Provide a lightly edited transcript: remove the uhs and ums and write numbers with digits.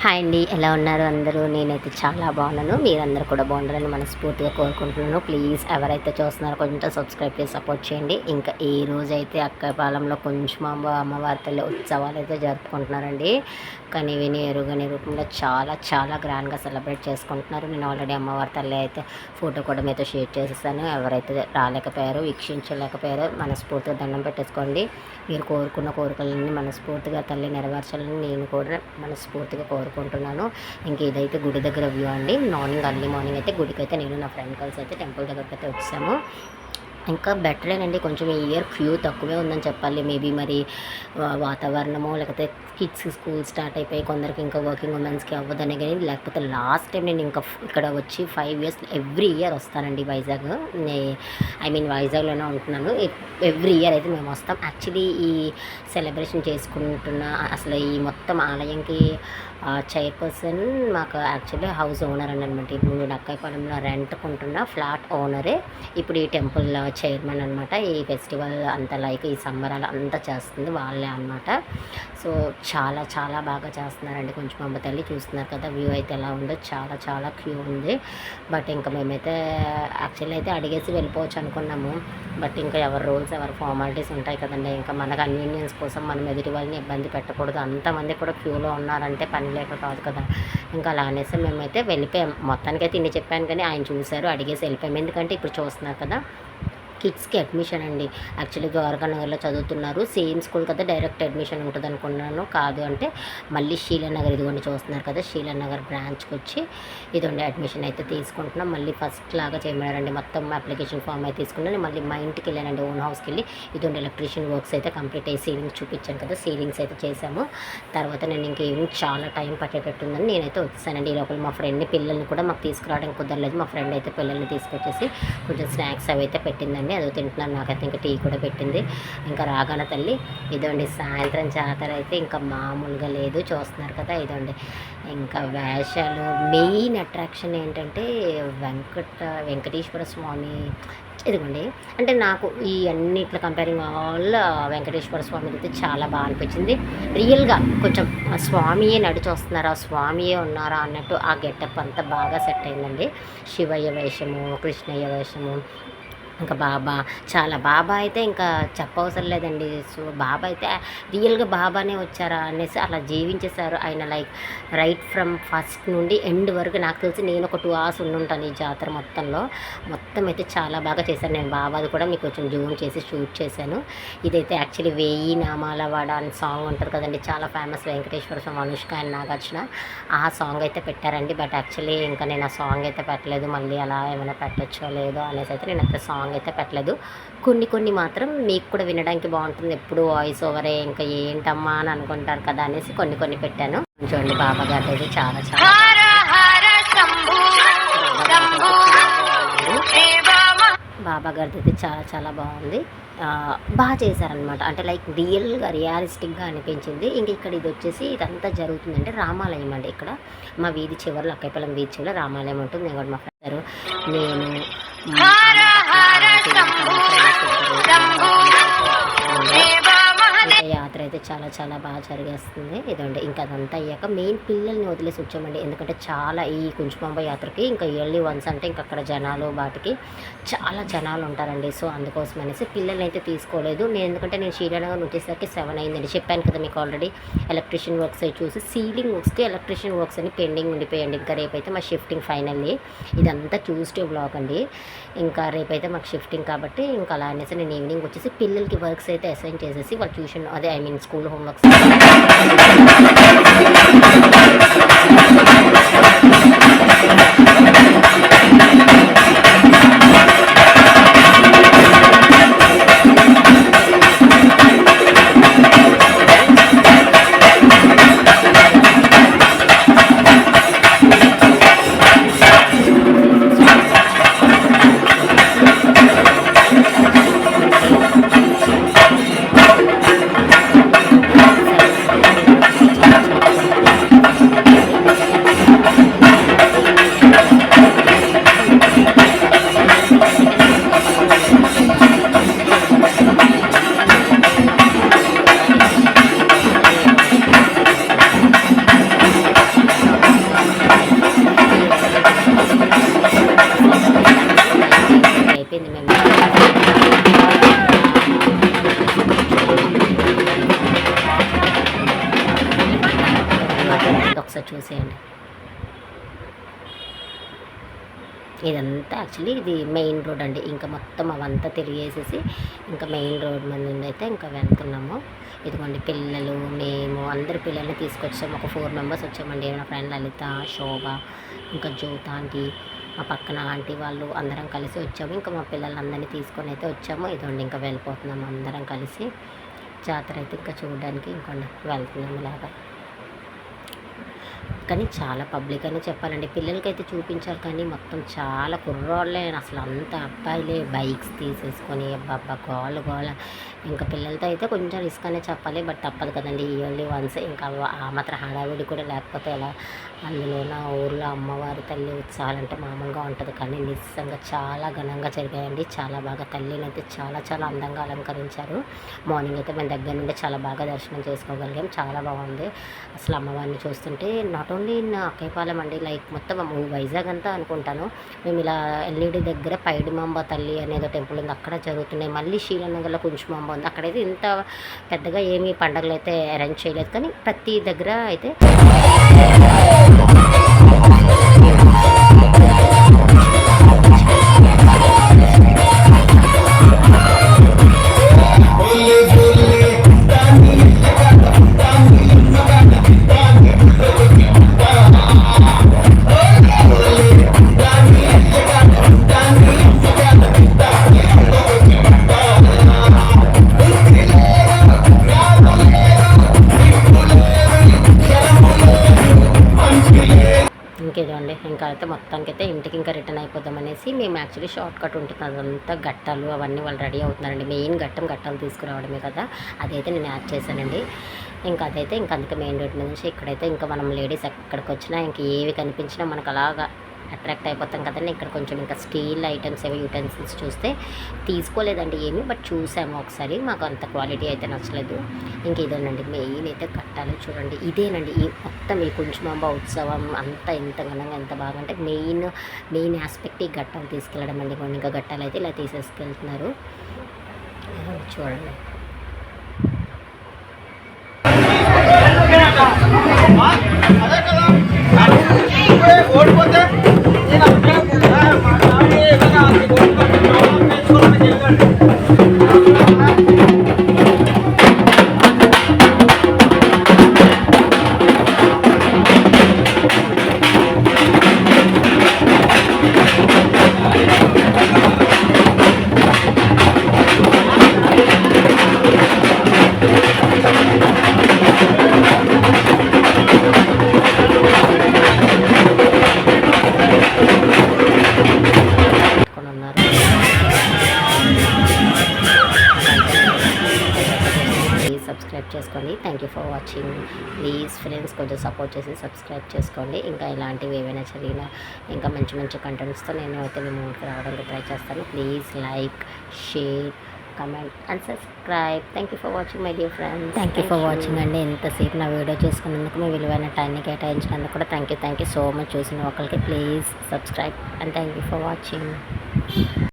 Hi అండి, ఎలా ఉన్నారు అందరూ? నేనైతే చాలా బాగున్నాను. మీరందరూ కూడా బాగుండాలని మనస్ఫూర్తిగా కోరుకుంటున్నాను. ప్లీజ్ ఎవరైతే చూస్తున్నారో కొంచెం సబ్స్క్రైబ్ చేసి సపోర్ట్ చేయండి. ఇంకా ఈ రోజైతే అక్కపాలెంలో కొంచెం అమ్మవారి తల్లి ఉత్సవాలు అయితే జరుపుకుంటున్నారండి. కానీ విని ఎరుగని రూపంలో చాలా చాలా గ్రాండ్గా సెలబ్రేట్ చేసుకుంటున్నారు. నేను ఆల్రెడీ అమ్మవారి తల్లి అయితే ఫోటో కూడా మీతో షేర్ చేసేసాను. ఎవరైతే రాలేకపోయారో వీక్షించలేకపోయారో మనస్ఫూర్తిగా దండం పెట్టేసుకోండి. మీరు కోరుకున్న కోరికలన్నీ మనస్ఫూర్తిగా తల్లి నెరవేర్చాలని నేను కూడా మనస్ఫూర్తిగా కోరుకుంటున్నాను. ఇంక ఇదైతే గుడి దగ్గర వ్యూ అండి. అర్లీ మార్నింగ్ అయితే గుడికి అయితే నేను నా ఫ్రెండ్ కలిసి అయితే టెంపుల్ దగ్గరికి అయితే వచ్చాము. ఇంకా బెటరేనండి, కొంచెం ఈ ఇయర్ క్యూ తక్కువే ఉందని చెప్పాలి. మేబీ మరి వాతావరణమో లేకపోతే కిడ్స్ స్కూల్ స్టార్ట్ అయిపోయి కొందరికి ఇంకా వర్కింగ్ ఉమెన్స్కి అవ్వదని, కానీ లేకపోతే లాస్ట్ టైం నేను ఇంకా ఇక్కడ వచ్చి 5 years ఎవ్రీ ఇయర్ వస్తానండి వైజాగ్. వైజాగ్లోనే ఉంటున్నాను. ఎవ్రీ ఇయర్ అయితే మేము వస్తాం. యాక్చువల్లీ ఈ సెలబ్రేషన్ చేసుకుంటున్న అసలు ఈ మొత్తం ఆలయంకి చైర్పర్సన్ మాకు యాక్చువల్లీ హౌస్ ఓనర్ అని అనమాట. ఇప్పుడు నేను అక్కపాలెంలో రెంట్కుంటున్న ఫ్లాట్ ఓనరే ఇప్పుడు ఈ టెంపుల్ చైర్మన్ అనమాట. ఈ ఫెస్టివల్ అంతా ఈ సంబరాలు అంతా చేస్తుంది వాళ్ళే అనమాట. సో చాలా చాలా బాగా చేస్తున్నారండి. కొంచెం అమ్మ తల్లి చూస్తున్నారు కదా, వ్యూ అయితే ఎలా ఉందో, చాలా చాలా క్యూ ఉంది. బట్ ఇంకా మేమైతే యాక్చువల్లీ అయితే అడిగేసి వెళ్ళిపోవచ్చు అనుకున్నాము. బట్ ఇంకా ఎవరి రూల్స్ ఎవరి ఫార్మాలిటీస్ ఉంటాయి కదండి. ఇంకా మన కన్వీనియన్స్ కోసం మనం ఎదుటి వాళ్ళని ఇబ్బంది పెట్టకూడదు. అంతమంది కూడా క్యూలో ఉన్నారంటే పని లేక కాదు కదా. ఇంకా అలా అనేసి మేమైతే వెళ్ళిపోయాం. మొత్తానికైతే ఇన్ని చెప్పాను, కానీ ఆయన చూశారు, అడిగేసి వెళ్ళిపోయాం. ఎందుకంటే ఇప్పుడు చూస్తున్నారు కదా, కిడ్స్కి అడ్మిషన్ అండి. యాక్చువల్లీ ద్వారకా నగర్లో చదువుతున్నారు. సేమ్ స్కూల్ కదా, డైరెక్ట్ అడ్మిషన్ ఉంటుంది అనుకున్నాను. కాదు అంటే మళ్ళీ శీలానగర్, ఇదిగోండి చూస్తున్నారు కదా, శీలానగర్ బ్రాంచ్కి వచ్చి ఇదిగోండి అడ్మిషన్ అయితే తీసుకుంటున్నాం. మళ్ళీ ఫస్ట్ లాగా చేయమన్నారండి. మొత్తం అప్లికేషన్ ఫామ్ అయితే తీసుకున్నాను. మళ్ళీ మా ఇంటికి వెళ్ళానండి, ఓన్ హౌస్కి వెళ్ళి ఇదిగోండి ఎలక్ట్రీషియన్ వర్క్స్ అయితే కంప్లీట్ అయ్యి సీలింగ్స్ చూపించాను కదా, సీలింగ్స్ అయితే చేశాము. తర్వాత నేను ఇంక ఈవినింగ్ చాలా టైం పట్టేటట్టుందని నేనైతే వచ్చానండి. ఈ లోపల మా ఫ్రెండ్ని పిల్లల్ని కూడా మాకు తీసుకురావడానికి కుదరలేదు. మా ఫ్రెండ్ అయితే పిల్లల్ని తీసుకొచ్చేసి కొంచెం స్నాక్స్ అవి అయితే పెట్టిందండి. అదో తింటున్నాను. నాకైతే ఇంకా టీ కూడా పెట్టింది. ఇంకా రాగాన తల్లి ఇదండి సాయంత్రం జాతర అయితే ఇంకా మామూలుగా లేదు. చూస్తున్నారు కదా, ఇదండి ఇంకా వేషాలు. మెయిన్ అట్రాక్షన్ ఏంటంటే వెంకటేశ్వర స్వామి. ఇదిగోండి, అంటే నాకు ఈ అన్నిట్లో కంపేరింగ్ ఆల్ వెంకటేశ్వర స్వామి అయితే చాలా బాగా అనిపించింది. రియల్గా కొంచెం స్వామియే నడిచి వస్తున్నారా, స్వామియే ఉన్నారా అన్నట్టు ఆ గెటప్ అంతా బాగా సెట్ అయిందండి. శివయ్య వేషము, కృష్ణయ్య వేషము, ఇంకా బాబా అయితే ఇంకా చెప్పవసరం లేదండి. సో బాబా అయితే రియల్గా బాబానే వచ్చారా అనేసి అలా జీవించేశారు ఆయన. రైట్ ఫ్రమ్ ఫస్ట్ నుండి ఎండ్ వరకు నాకు తెలిసి నేను ఒక 2 hours ఉండుంటాను ఈ జాతర మొత్తం అయితే చాలా బాగా చేశాను. నేను బాబాది కూడా మీకు కొంచెం జూమ్ చేసి షూట్ చేశాను. ఇదైతే యాక్చువల్లీ 1000 నామాల వాడ అని సాంగ్ ఉంటుంది కదండి, చాలా ఫేమస్. వెంకటేశ్వర స్వామి, అనుష్క అండ్ నాగార్జున ఆ సాంగ్ అయితే పెట్టారండి. బట్ యాక్చువల్లీ ఇంకా నేను ఆ సాంగ్ అయితే పెట్టలేదు. మళ్ళీ అలా ఏమైనా పెట్టచ్చో లేదో అనేసి అయితే నేను అయితే సాంగ్ అయితే పెట్టలేదు. కొన్ని మాత్రం మీకు కూడా వినడానికి బాగుంటుంది. ఎప్పుడు వాయిస్ ఓవరే, ఇంకా ఏంటమ్మా అని అనుకుంటారు కదా అనేసి కొన్ని పెట్టాను. చూడండి బాబా గారి అయితే చాలా చాలా బాబా గారిది అయితే చాలా చాలా బాగుంది. బాగా చేశారనమాట. అంటే రియల్గా రియాలిస్టిక్గా అనిపించింది. ఇంక ఇక్కడ ఇది వచ్చేసి ఇదంతా జరుగుతుందంటే రామాలయం అండి. ఇక్కడ మా వీధి చివరిలో, అక్కపాలెం వీధి చివరిలో రామాలయం ఉంటుంది. నేను కూడా మా ఫ్రెండ్, నేను యాత్ర అయితే చాలా చాలా బాగా జరిగేస్తుంది. ఇదండి ఇంకా అదంతా అయ్యాక మెయిన్ పిల్లల్ని వదిలేసి వచ్చామండి. ఎందుకంటే చాలా ఈ కుంచుమాంబ యాత్రకి ఇంకా ఇయర్లీ వన్స్ అంటే ఇంకా అక్కడ జనాలు వాటికి చాలా జనాలు ఉంటారండి. సో అందుకోసం అనేసి పిల్లల్ని అయితే తీసుకోలేదు నేను. ఎందుకంటే నేను శ్రీనగర్ వచ్చేసరికి 7 అయిందండి. చెప్పాను కదా మీకు ఆల్రెడీ. ఎలక్ట్రీషియన్ వర్క్స్ అవి చూసి సీలింగ్ వర్క్స్కి ఎలక్ట్రీషియన్ వర్క్స్ అని పెండింగ్ ఉండిపోయండి. ఇంకా రేపైతే మా షిఫ్టింగ్ ఫైనల్లీ. ఇదంతా ట్యూస్డే బ్లాగ్ అండి. ఇంకా రేపైతే మాకు షిఫ్టింగ్ కాబట్టి ఇంకా అలా అనేసి నేను ఈవినింగ్ వచ్చేసి పిల్లలకి వర్క్స్ అయితే అసైన్ చేసేసి వాళ్ళ ట్యూషన్ స్కూల్ హోంవర్క్స్ ఒకసారి చూసేయండి. ఇదంతా యాక్చువల్లీ ఇది మెయిన్ రోడ్ అండి. ఇంకా మొత్తం అవంతా తిరిగేసేసి ఇంకా మెయిన్ రోడ్ మీద నుండి అయితే ఇంకా వెళ్తున్నాము. ఇదిగోండి పిల్లలు, మేము అందరు పిల్లల్ని తీసుకొచ్చాము. ఒక 4 మెంబర్స్ వచ్చామండి. నా ఫ్రెండ్ లలిత, శోభ, ఇంకా జ్యోత ఆంటీ, మా పక్కన ఆంటీ వాళ్ళు అందరం కలిసి వచ్చాము. ఇంకా మా పిల్లలందరినీ తీసుకొని అయితే వచ్చాము. ఇదండి ఇంకా వెళ్ళిపోతున్నాము అందరం కలిసి. జాతర అయితే ఇంకా చూడడానికి ఇంకొండి వెళ్తున్నాము ఇలాగా. కానీ చాలా పబ్లిక్ అని చెప్పాలండి. పిల్లలకైతే చూపించారు కానీ మొత్తం చాలా కుర్రోళ్ళే, అసలు అంత అబ్బాయిలే బైక్స్ తీసేసుకొని అబ్బా గోల గోల. ఇంకా పిల్లలతో అయితే కొంచెం రిస్క్ అనే చెప్పాలి, బట్ తప్పదు కదండి, ఇయర్లీ వన్స్. ఇంకా ఆ మాత్రం హడావిడి కూడా లేకపోతే ఎలా. అందులో నా ఊర్లో అమ్మవారి తల్లి ఉత్సవాలంటే మామూలుగా ఉంటుంది, కానీ నిజంగా చాలా ఘనంగా జరిగాయండి. చాలా బాగా తల్లిని అయితే చాలా చాలా అందంగా అలంకరించారు. మార్నింగ్ అయితే మేము దగ్గర నుండి చాలా బాగా దర్శనం చేసుకోగలిగాం. చాలా బాగుంది అసలు అమ్మవారిని చూస్తుంటే. నాట్ ఓన్లీ ఇన్ అక్కయ్యపాలెం అండి, లైక్ మొత్తం వైజాగ్ అంతా అనుకుంటాను. మేము ఇలా ఎల్ఈడి దగ్గర పైడిమాంబ తల్లి అనేది టెంపుల్ ఉంది, అక్కడ జరుగుతున్నాయి. మళ్ళీ శ్రీనగర్లో కుంచుమాంబ ఉంది. అక్కడైతే ఇంత పెద్దగా ఏమీ పండుగలు అయితే అరేంజ్ చేయలేదు, కానీ ప్రతి దగ్గర అయితే ఇంకేదండి. ఇంకా అయితే మొత్తానికి అయితే ఇంటికి ఇంకా రిటర్న్ అయిపోదామనేసి మేము యాక్చువల్లీ షార్ట్ కట్ ఉంటుంది, అదంతా గట్టాలు అవన్నీ వాళ్ళు రెడీ అవుతున్నారండి. మెయిన్ గట్టాలు తీసుకురావడమే కదా, అదైతే నేను యాడ్ చేశానండి. ఇంకా అదైతే ఇంకా అందుకే మెయిన్ రోడ్ నుంచి ఇక్కడైతే ఇంకా మనం లేడీస్ ఎక్కడికి వచ్చినా ఇంక ఏవి కనిపించినా మనకు అలాగా అట్రాక్ట్ అయిపోతాం కదండి. ఇక్కడ కొంచెం ఇంకా స్టీల్ ఐటమ్స్ ఏవి యూటెన్సిల్స్ చూస్తే తీసుకోలేదండి ఏమి, బట్ చూసాము ఒకసారి, మాకు అంత క్వాలిటీ అయితే నచ్చలేదు. ఇంక ఇదేనండి మెయిన్ అయితే కట్టాలి చూడండి. ఇదేనండి ఈ మొత్తం ఈ కుంచుమాంబ ఉత్సవం అంతా ఎంత ఘనంగా ఎంత బాగా అంటే మెయిన్ ఆస్పెక్ట్ ఈ గట్టాలు తీసుకెళ్ళడం అండి. కొన్ని ఇంకా గట్టాలు అయితే ఇలా తీసేసుకెళ్తున్నారు చూడండి. ఓడిపోతే సబ్స్క్రైబ్ చేసుకోండి. Thank you for watching. Please friends కొంచెం సపోర్ట్ చేసి సబ్స్క్రైబ్ చేసుకోండి. ఇంకా ఇలాంటివి ఏవైనా జరిగినా ఇంకా మంచి మంచి కంటెంట్స్తో నేను అయితే మీ ముందుకు రావడానికి ట్రై చేస్తాను. Please like, share, comment and subscribe. Thank you for watching my dear friends. Thank you for watching అండి. ఎంతసేపు నా వీడియో చేసుకున్నందుకు, మీ విలువైన టైంని కేటాయించినందుకు కూడా థ్యాంక్ యూ సో మచ్. చూసిన ఒకరికి please subscribe and thank you for watching.